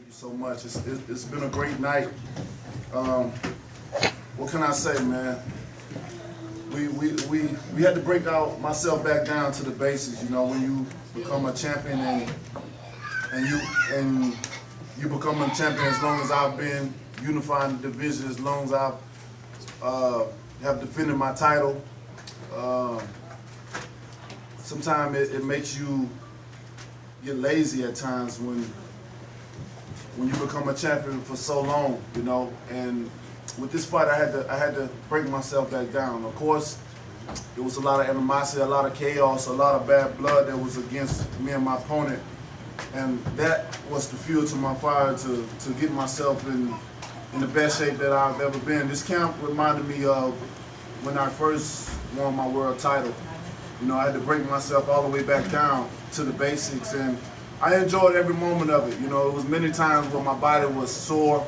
Thank you so much. It's been a great night. What can I say, man? We had to break out myself back down to the basics. You know, when you become a champion and you become a champion as long as I've been unifying the division, as long as I've have defended my title. Sometimes it makes you get lazy at times when you become a champion for so long, you know. And with this fight, I had to break myself back down. Of course, there was a lot of animosity, a lot of chaos, a lot of bad blood that was against me and my opponent, and that was the fuel to my fire to get myself in the best shape that I've ever been. This camp reminded me of when I first won my world title. You know, I had to break myself all the way back down to the basics, and I enjoyed every moment of it. You know, it was many times where my body was sore,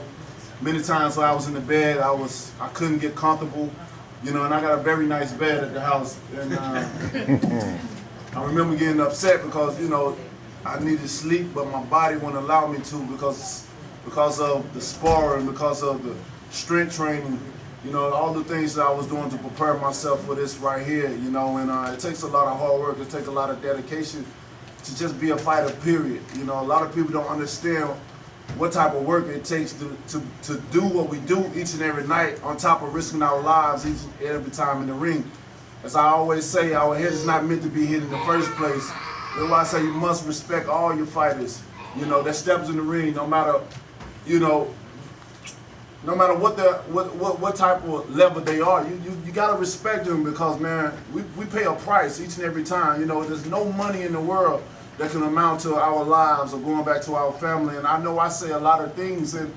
many times where I was in the bed, I couldn't get comfortable, you know, and I got a very nice bed at the house. And I remember getting upset because, you know, I needed sleep, but my body wouldn't allow me to because of the sparring, because of the strength training, you know, all the things that I was doing to prepare myself for this right here, you know. And it takes a lot of hard work, it takes a lot of dedication to just be a fighter, period. You know, a lot of people don't understand what type of work it takes to do what we do each and every night, on top of risking our lives each and every time in the ring. As I always say, our head is not meant to be hit in the first place. That's why I say you must respect all your fighters, you know, that steps in the ring, no matter, you know, no matter what type of level they are. You gotta respect them because, man, we pay a price each and every time. You know, there's no money in the world that can amount to our lives or going back to our family. And I know I say a lot of things, and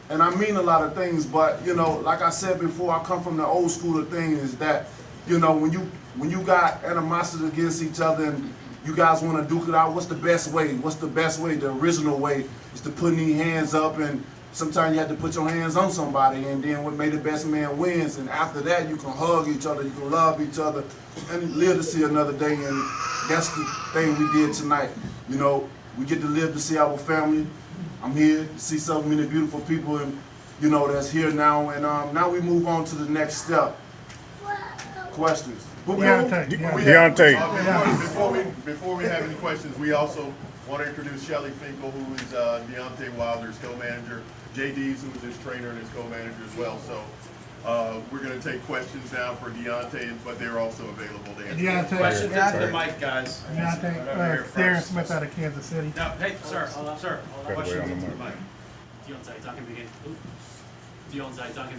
I mean a lot of things, but, you know, like I said before, I come from the old school of things, is that, you know, when you got animosity against each other and you guys want to duke it out, what's the best way? What's the best way? The original way is to put these hands up, and sometimes you have to put your hands on somebody, and then what made the best man wins. And after that, you can hug each other, you can love each other, and live to see another day. And that's the thing we did tonight. You know, we get to live to see our family. I'm here to see so many beautiful people, and you know, that's here now. And now we move on to the next step. Questions? Deontay. Before we have any questions, we also want to introduce Shelly Finkel, who is Deontay Wilder's co-manager, JD's, who is his trainer and his co-manager as well. So we're going to take questions now for Deontay, but they're also available to answer. Deontay. Questions into the mic, guys. Deontay, Darren Smith out of Kansas City. No, hey, sir. Questions into the mic. Deontay Duncan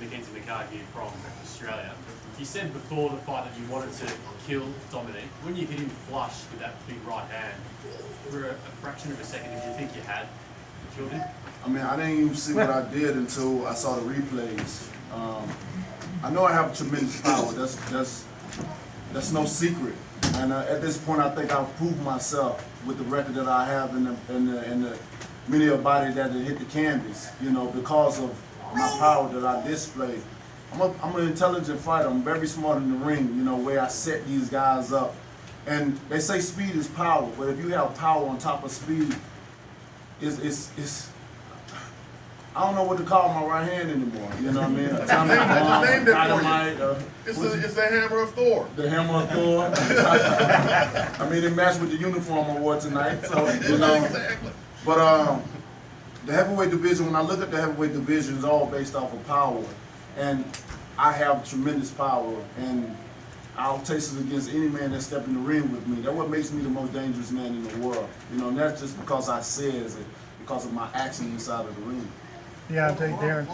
McKenzie McCarthy from Australia. You said before the fight that you wanted to kill Dominic. When you hit him flush with that big right hand, for a fraction of a second, did you think you had killed him? I mean, I didn't even see what I did until I saw the replays. I know I have tremendous power. That's no secret. And at this point, I think I've proved myself with the record that I have and the many a body that hit the canvas. You know, because of my power that I display. I'm an intelligent fighter. I'm very smart in the ring, you know, where I set these guys up. And they say speed is power, but if you have power on top of speed, it's I don't know what to call my right hand anymore. You know what I mean? Dynamite. It's the hammer of Thor. The hammer of Thor. I mean, it matched with the uniform I wore tonight. So, you know. Exactly. But the heavyweight division, when I look at the heavyweight division, it's all based off of power. And I have tremendous power, and I'll taste it against any man that step in the ring with me. That's what makes me the most dangerous man in the world. You know, and that's just because I says it, because of my action inside of the ring. Deontay, Darren.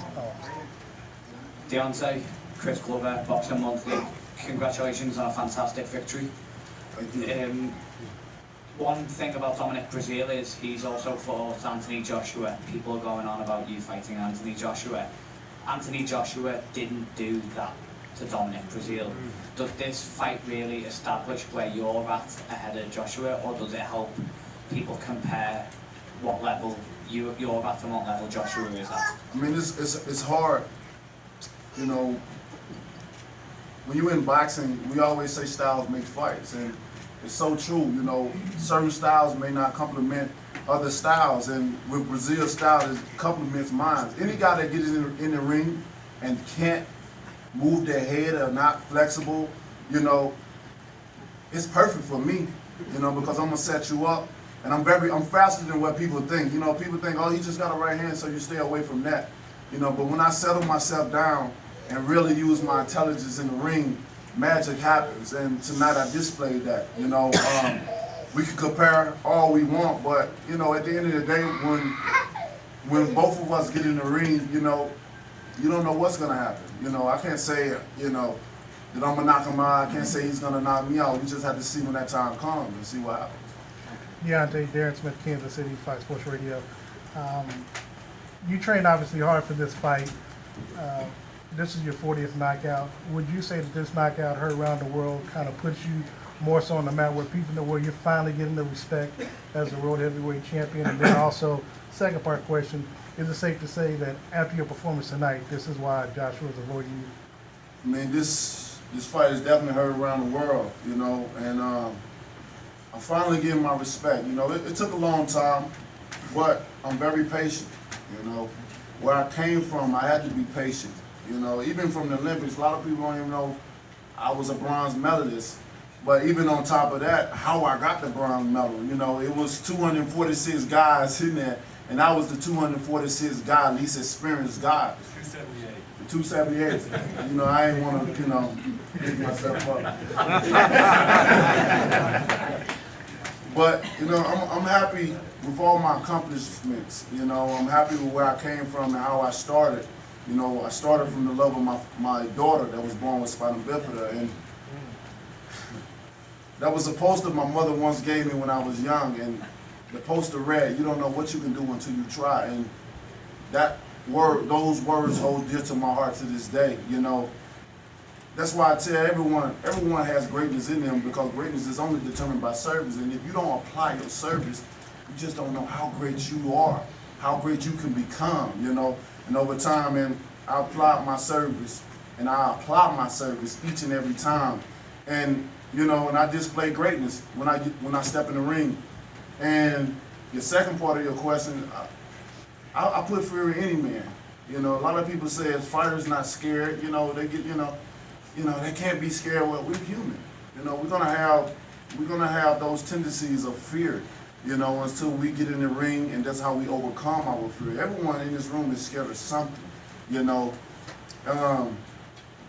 Deontay, Chris Glover, Boxing Monthly. Congratulations on a fantastic victory. Thank you. One thing about Dominic Breazeale is he's also fought Anthony Joshua. People are going on about you fighting Anthony Joshua. Anthony Joshua didn't do that to Dominic Breazeale. Does this fight really establish where you're at ahead of Joshua, or does it help people compare what level you're at and what level Joshua is at? I mean, it's hard. You know, when you're in boxing, we always say styles make fights, and it's so true. You know, certain styles may not complement other styles, and with Brazil's style, it complements mine. Any guy that gets in the ring and can't move their head or not flexible, you know, it's perfect for me, you know, because I'm gonna set you up, and I'm faster than what people think. You know, people think, oh, he just got a right hand, so you stay away from that, you know. But when I settle myself down and really use my intelligence in the ring, magic happens. And tonight I displayed that, you know. We can compare all we want, but you know, at the end of the day, when both of us get in the ring, you know, you don't know what's gonna happen. You know, I can't say, you know, that I'm gonna knock him out. I can't say he's gonna knock me out. We just have to see when that time comes and see what happens. Deontay, Darren Smith, Kansas City, Fox Sports Radio. You trained obviously hard for this fight. This is your 40th knockout. Would you say that this knockout heard around the world kind of puts you more so on the map where people know where you're finally getting the respect as a world heavyweight champion? And then also, second part question, is it safe to say that after your performance tonight, this is why Joshua is avoiding you? I mean, this fight is definitely heard around the world, you know, and I'm finally getting my respect. You know, it took a long time, but I'm very patient, you know. Where I came from, I had to be patient. You know, even from the Olympics, a lot of people don't even know I was a bronze medalist. But even on top of that, how I got the bronze medal, you know, it was 246 guys in there, and I was the 246 guy, least experienced guy. 278. 278. You know, I ain't want to, you know, pick myself up. But, you know, I'm happy with all my accomplishments. You know, I'm happy with where I came from and how I started. You know, I started from the love of my daughter that was born with spina bifida, and that was a poster my mother once gave me when I was young, and the poster read, "You don't know what you can do until you try." And those words hold dear to my heart to this day. You know, that's why I tell everyone has greatness in them, because greatness is only determined by service. And if you don't apply your service, you just don't know how great you are, how great you can become. You know. And over time, and I applied my service, and I apply my service each and every time. And, you know, and I display greatness when I step in the ring. And the second part of your question, I put fear in any man. You know, a lot of people say if fighters not scared, you know, they get, you know, they can't be scared. Well, we're human. You know, we're gonna have those tendencies of fear, you know, until we get in the ring, and that's how we overcome our fear. Everyone in this room is scared of something, you know.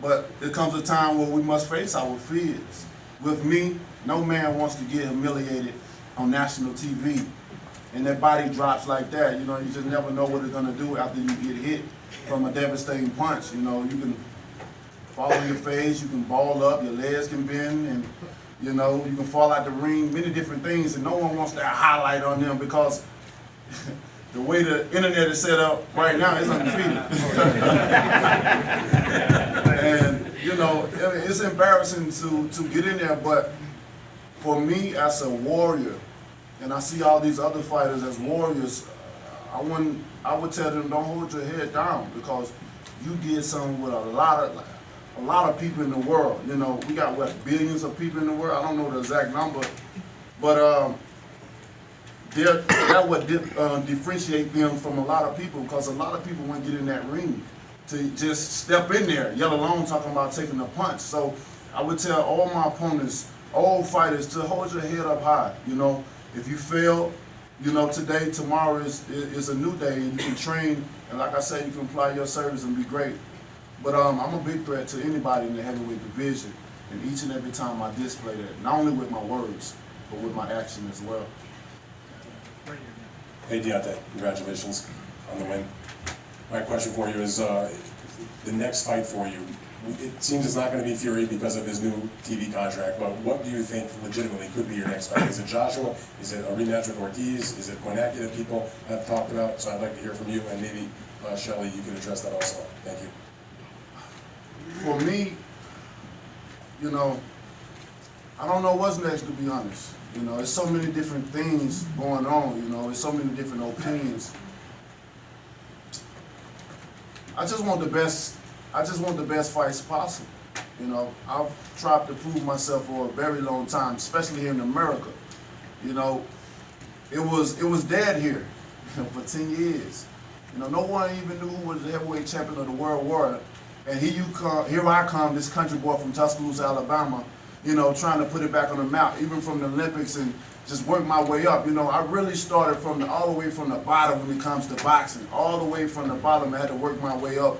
But there comes a time where we must face our fears. With me, no man wants to get humiliated on national TV, and their body drops like that. You know, you just never know what it's gonna do after you get hit from a devastating punch. You know, you can fall on your face, you can ball up, your legs can bend, and you know, you can fall out the ring, many different things, and no one wants that highlight on them, because the way the internet is set up right now is undefeated. And, you know, it's embarrassing to get in there, but for me as a warrior, and I see all these other fighters as warriors, I would tell them, don't hold your head down, because you did something with a lot of people in the world. You know, we got what, billions of people in the world. I don't know the exact number, but that would differentiate them from a lot of people, because a lot of people wouldn't get in that ring to just step in there, yet alone talking about taking a punch. So I would tell all my opponents, all fighters, to hold your head up high. You know, if you fail, you know, today, tomorrow is a new day, and you can train, and like I said, you can apply your service and be great. But I'm a big threat to anybody in the heavyweight division, and each and every time I display that, not only with my words, but with my action as well. Hey Deontay, congratulations on the win. My question for you is, the next fight for you, it seems it's not going to be Fury because of his new TV contract, but what do you think legitimately could be your next fight? Is it Joshua? Is it a rematch with Ortiz? Is it Kownacki that people have talked about? So I'd like to hear from you, and maybe Shelly, you could address that also. Thank you. For me, you know, I don't know what's next, to be honest. You know, there's so many different things going on, you know, there's so many different opinions. I just want the best fights possible. You know, I've tried to prove myself for a very long time, especially here in America. You know, it was dead here for 10 years. You know, no one even knew who was the heavyweight champion of the world war. And here I come, this country boy from Tuscaloosa, Alabama, you know, trying to put it back on the map, even from the Olympics, and just work my way up. You know, I really started all the way from the bottom when it comes to boxing. All the way from the bottom, I had to work my way up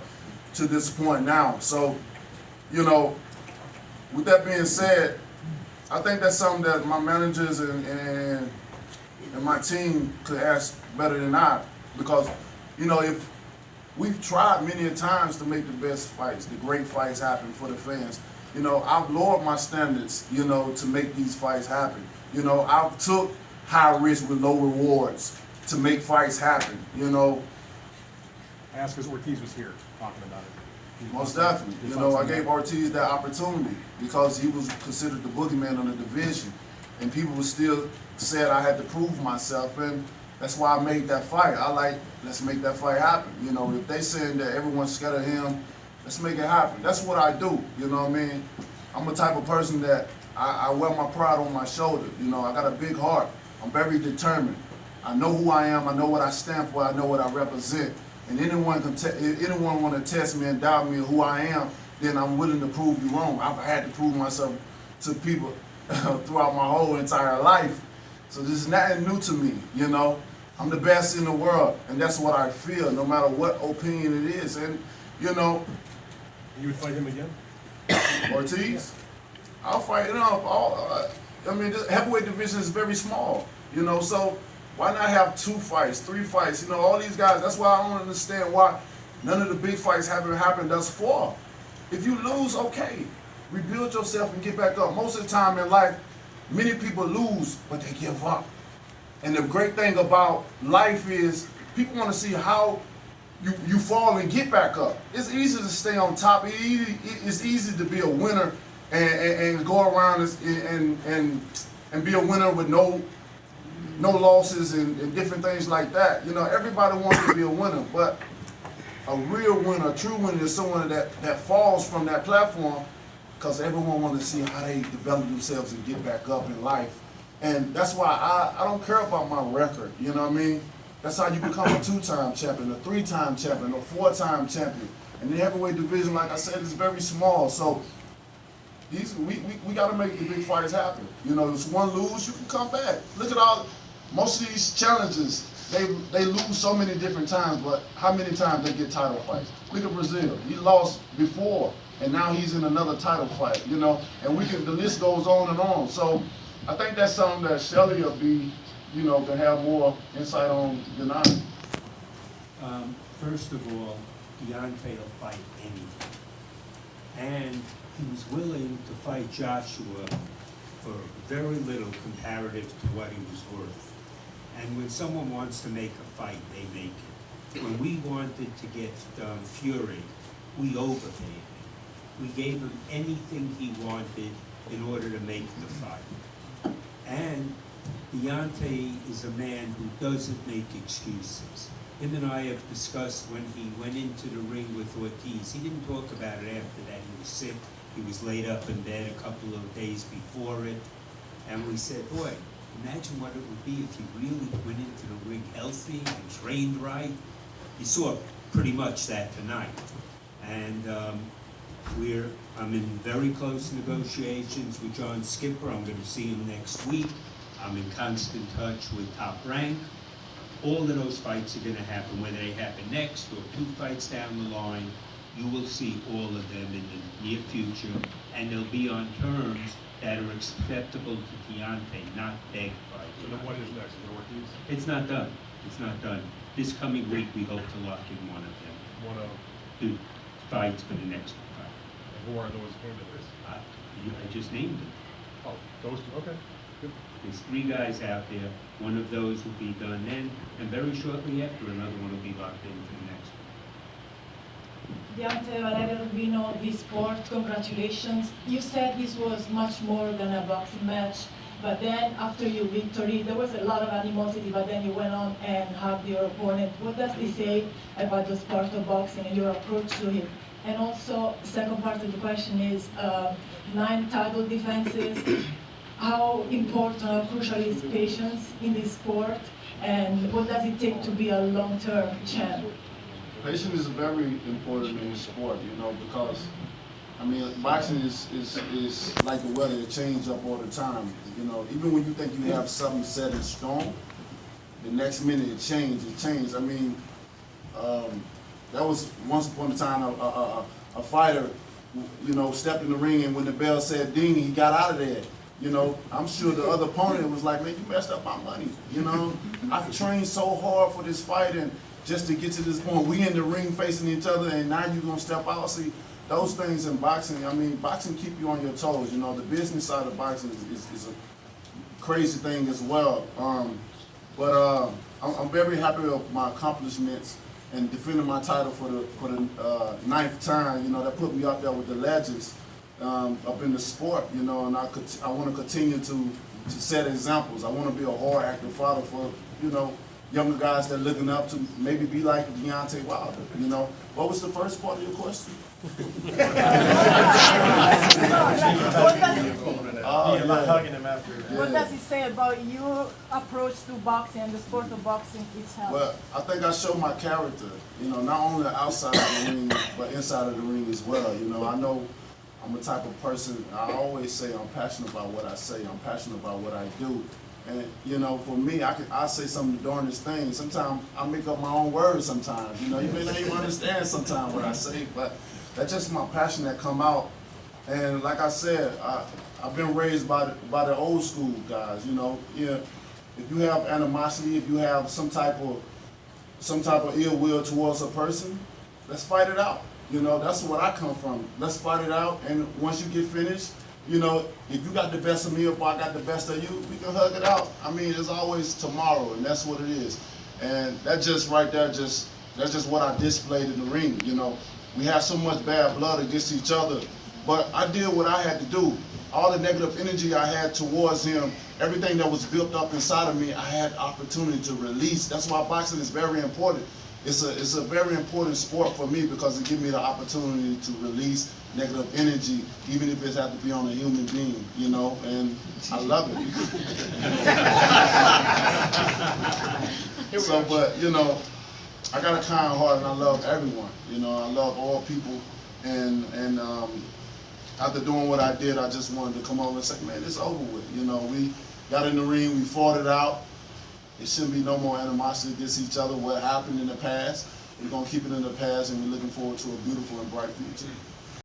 to this point now. So, you know, with that being said, I think that's something that my managers and my team could ask better than I, because, you know, if we've tried many a times to make the best fights, the great fights happen for the fans. You know, I've lowered my standards, you know, to make these fights happen. You know, I've took high risk with low rewards to make fights happen, you know. I asked because Ortiz was here talking about it. Most definitely. You know, I gave Ortiz that opportunity because he was considered the boogeyman on the division. And people still said I had to prove myself, and that's why I made that fight. Let's make that fight happen. You know, if they saying that everyone's scared of him, let's make it happen. That's what I do, you know what I mean? I'm the type of person that I wear my pride on my shoulder. You know, I got a big heart. I'm very determined. I know who I am. I know what I stand for. I know what I represent. And anyone want to test me and doubt me who I am, then I'm willing to prove you wrong. I've had to prove myself to people throughout my whole entire life. So this is nothing new to me, you know. I'm the best in the world, and that's what I feel, no matter what opinion it is. And, you know. You would fight him again? Ortiz? I'll fight him up. I mean, the heavyweight division is very small, you know, so why not have 2 fights, 3 fights? You know, all these guys, that's why I don't understand why none of the big fights haven't happened thus far. If you lose, okay, rebuild yourself and get back up. Most of the time in life, many people lose, but they give up. And the great thing about life is people want to see how you fall and get back up. It's easy to stay on top. It's easy to be a winner and go around and be a winner with no losses and different things like that. You know, everybody wants to be a winner, but a real winner, a true winner is someone that falls from that platform, because everyone wants to see how they develop themselves and get back up in life. And that's why I don't care about my record, you know what I mean? That's how you become a 2-time champion, a 3-time champion, a 4-time champion. And the heavyweight division, like I said, is very small. So we got to make the big fights happen. You know, if one lose, you can come back. Look at most of these challenges, they lose so many different times, but how many times they get title fights? Look at Brazil. He lost before, and now he's in another title fight, you know, and the list goes on and on. So I think that's something that Shelly will be, you know, can have more insight on than I. First of all, Deontay will fight anything. And he was willing to fight Joshua for very little comparative to what he was worth. And when someone wants to make a fight, they make it. When we wanted to get Fury, we overpaid him. We gave him anything he wanted in order to make the fight. And Deontay is a man who doesn't make excuses. Him and I have discussed when he went into the ring with Ortiz. He didn't talk about it after that. He was sick. He was laid up in bed a couple of days before it. And we said, boy, imagine what it would be if you really went into the ring healthy and trained right. You saw pretty much that tonight. And I'm in very close negotiations with John Skipper. I'm going to see him next week. I'm in constant touch with Top Rank. All of those fights are going to happen, whether they happen next or 2 fights down the line. You will see all of them in the near future, and they'll be on terms that are acceptable to Deontay, not begged by Deontay. So then what is next? Is it Ortiz? It's not done. It's not done. This coming week, we hope to lock in one of them. One of? 2 fights for the next fight. And who are those candidates? I just named them. Oh, those 2, okay. Good. There's 3 guys out there. One of those will be done then, and very shortly after, another one will be locked in for the next one. Deontay Wilder, we know this sport. Congratulations. You said this was much more than a boxing match, but then after your victory, there was a lot of animosity, but then you went on and hugged your opponent. What does this say about the sport of boxing and your approach to it? And also, the second part of the question is 9 title defenses. how important or crucial is patience in this sport, and what does it take to be a long-term champ? Patience is very important in the sport, you know, because I mean, boxing is like the weather; it changes up all the time. You know, even when you think you have something set in stone, the next minute it changes. I mean, that was once upon a time a fighter, you know, stepped in the ring, and when the bell said ding, he got out of there. You know, I'm sure the other opponent was like, man, you messed up my money. You know, I've trained so hard for this fight, and just to get to this point, we in the ring facing each other, and now you're gonna step out. See, those things in boxing, I mean, boxing keep you on your toes. You know, the business side of boxing is a crazy thing as well. But I'm very happy with my accomplishments and defending my title for the 9th time. You know, that put me up there with the legends up in the sport. You know, and I want to continue to set examples. I want to be a hard active father for, you know, younger guys that are looking up to maybe be like Deontay Wilder. You know, what was the first part of your question? Hugging him after. What does it say about your approach to boxing and the sport of boxing itself? Well, I think I show my character, you know, not only outside of the ring, but inside of the ring as well. You know I'm a type of person, I always say I'm passionate about what I say, I'm passionate about what I do. And, you know, for me, I say some of the darndest things. Sometimes I make up my own words sometimes. You know, you may not even understand sometimes what I say, but that's just my passion that come out. And like I said, I've been raised by the old school guys, you know. Yeah, if you have animosity, if you have some type of ill will towards a person, let's fight it out. You know, that's where I come from. Let's fight it out, and once you get finished, you know, if you got the best of me or if I got the best of you, we can hug it out. I mean, there's always tomorrow, and that's what it is. And that just right there, that's just what I displayed in the ring. You know, we have so much bad blood against each other, but I did what I had to do. All the negative energy I had towards him, everything that was built up inside of me, I had opportunity to release. That's why boxing is very important. It's a very important sport for me because it gives me the opportunity to release negative energy, even if it has to be on a human being, you know, and I love it. So, but, you know, I got a kind heart and I love everyone, you know, I love all people, and after doing what I did, I just wanted to come over and say, man, it's over with, you know, we got in the ring, we fought it out. It shouldn't be no more animosity against each other. What happened in the past, we're going to keep it in the past, and we're looking forward to a beautiful and bright future.